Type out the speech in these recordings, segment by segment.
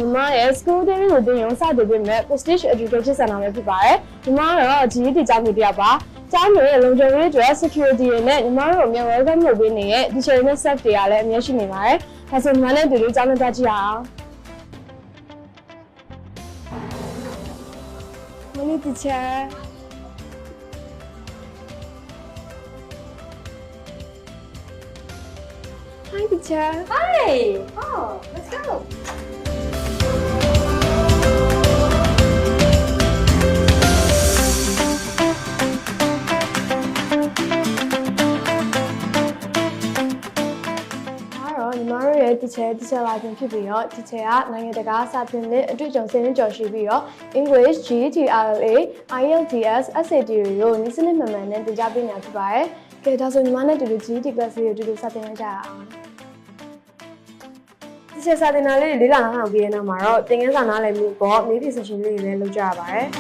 ညီမရဲ့ school day ကိုတင်ရုံစတင်ပေးမယ် Prestige Education Center ပဲဖြစ်ပါတယ်ညီမကတော့ GED ကျောင်းသူတစ်ယောက်ပါကျောင်းရဲ့လုံခြုံရေးအတွက် security နဲ့ညီမတို့အမြန် welcome လုပ်ပေးနေတဲ့ teacher နဲ့ staff တွေကလည်းအများရှိနေပါတယ်ဒါဆိုညီမနဲ့တူတူကျောင်းတက်ကြည့်အောင်Morning teacher Hi teacher Hi! Oh, let's go. ညီမတို့ရဲ့ teacher လာခြင်းဖြစ်ပြီးတော့ teacher ကနိုင်ငံတကာစာသင်နှစ်အတွေ့အကြုံစင်းကြော်ရှိပြီးတော့ English, GTRLA, IELTS, SAT တွေကိုနည်းစနစ်မှန်မှန်နဲ့သင်ကြားပေးနေတာဖြစ်ပါတယ်။ကဲဒါဆိုညီမနဲ့တူတူ GED class လေးကိုတူတူစတင်လိုက်ကြရအောင်။ teacher စာသင်တာလေးလေးလာနားထောင်ပြီးတဲ့နောက်မှာတော့သင်ခန်းစာနားလည်မှုပေါ့မေးဖြေ session လေးတွေလည်းလုပ်ကြရပါတယ်။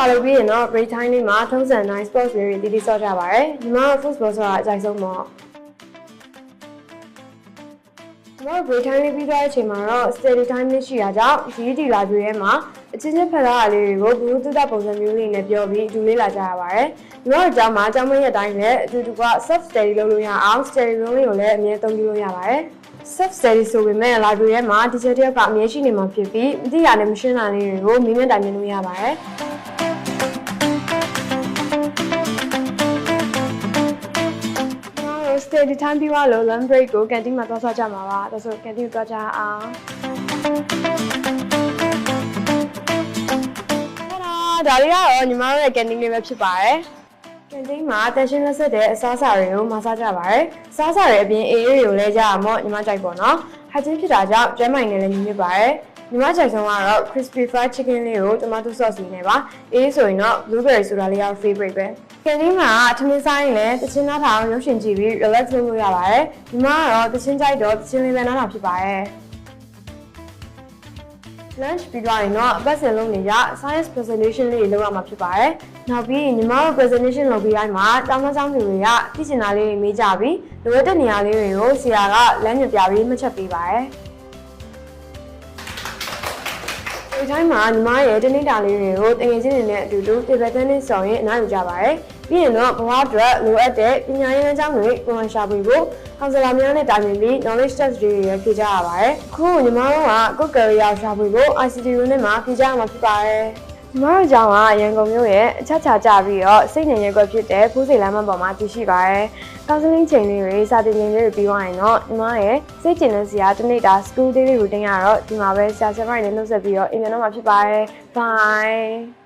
စာလုပ်ပြီးရင်တော့ break time လေးမှာထုံးစံတိုင်း sports တွေတီးတီးဆော့ကြပါရယ်ညီမတို့ football ဆိုတာအကြိုက်ဆုံးပေါ့ညီမတို့ break time လေးပြီးသွားတဲ့အချိန်မှာတော့ study time လေးရှိတာကြောင့် GED လာကြွေးထဲမှာအချင်းချင်းဖတ်ထားတာလေးတွေကိုဘုသူတပုံစံမျိုးလေးနဲ့ပြောပြီးအတူလေးလာကြရပါရယ်ညီမတို့ကျောင်းမှာကျောင်းမရက်တိုင်းလည်းအတူတူက self study လုပ်လို့ရအောင် study room လေးကိုလည်းအမြဲသုံးကြည့်လို့ရပါရယ် self study ဆိုပေမဲ့ library ထဲမှာ teacher တယောက်ကအမြဲရှိနေမှာဖြစ်ပြီးမသိရတဲ့ machine လာလေးတွေကိုမိနစ်တိုင်မြင်လို့ရပါရယ်study time ပြီးသွားလို့ lunch break ကို canteen မှာသွားစားကြမှာပါဒါဆို canteen ကိုသွားကြအောင်ဒါလေးကတော့ညီမတို့ရဲ့ canteen လေးပဲဖြစ်ပါတယ် canteen မှာတန်ရှင်းလက်ဆက်တဲ့အစားအစာတွေကိုမစားကြပါရယ်အစားအစာတွေအပြင်အေးတွေကိုလည်းကြရမှာညီမကြိုက်ပေါ့နော် hygiene ဖြစ်တာကြောင့်ကျန်းမာရေးနဲ့လည်းညီမြစ်ပါရယ်ညီမကြိုက်ဆုံးကတော့ crispy fried chicken လေးကို tomato sauce လေးနဲ့ပါအေးဆိုရင်တော့ blueberry ဆိုတာလေးက favorite ပဲcanteen မှာထမင်းစားရင်လည်းတချင်းနားထောင်ရုပ်ရှင်ကြည့်ပြီး relax လုပ်လို့ရပါတယ်။ဒီမှာကတော့တချင်းကြိုက်တော့တချင်းလေးပဲနားထောင်ဖြစ်ပါတယ်။ lunch ပြီးသွားရင်တော့အပတ်စဉ်လုံးနေရ science presentation လေးလုပ်ရမှာဖြစ်ပါတယ်။နောက်ပြီးညီမတို့ presentation လုပ်ပြီးတိုင်းမှာကျောင်းသားကျောင်းသူတွေကသိချင်တာလေးတွေမေးကြပြီးလိုအပ်တဲ့နေရာလေးတွေကိုဆရာကလမ်းညွှန်ပြပြီးမှတ်ချက်ပေးပါတယ်။ဒီတိုင်းမှာညီမရဲ့တနေ့တာလေးတွေကိုတကယ်ချင်းနေနဲ့အတူတူ table tennis ဆောင်ရင်အနားယူကြပါရယ်။ပြီးရင်တော့ဘဝအတွက်လိုအပ်တဲ့ပညာရေးလမ်းကြောင်းတွေကိုယ်ရှာဖွေဖို့ကောင်ဆယ်လာများနဲ့တိုင်ပင်ပြီး knowledge test တွေရဖြေကြရပါတယ်။အခုညီမတို့ကကိုယ် career ရှာဖွေဖို့ ICT room နဲ့မှာဖြေကြရမှာဖြစ်ပါတယ်။ညီမတို့ကျောင်းကရန်ကုန်မြို့ရဲ့အချက်ချာကြပြီးတော့စိတ်ငြိမ်ရက်ကွက်ဖြစ်တဲ့ဖိုးစိတ်လမ်းမပေါ်မှာတည်ရှိပါတယ်။ counseling ချိန်လေးတွေစာသင်ချိန်လေးတွေပြီးသွားရင်တော့ညီမရဲ့စိတ်ကျဉ်တဲ့ဆရာတနေ့တာ school day လေးကိုတင်ရတော့ဒီမှာပဲဆရာဆရာမတွေနဲ့နှုတ်ဆက်ပြီးတော့အိမ်ပြန်တော့မှာဖြစ်ပါတယ်။ Bye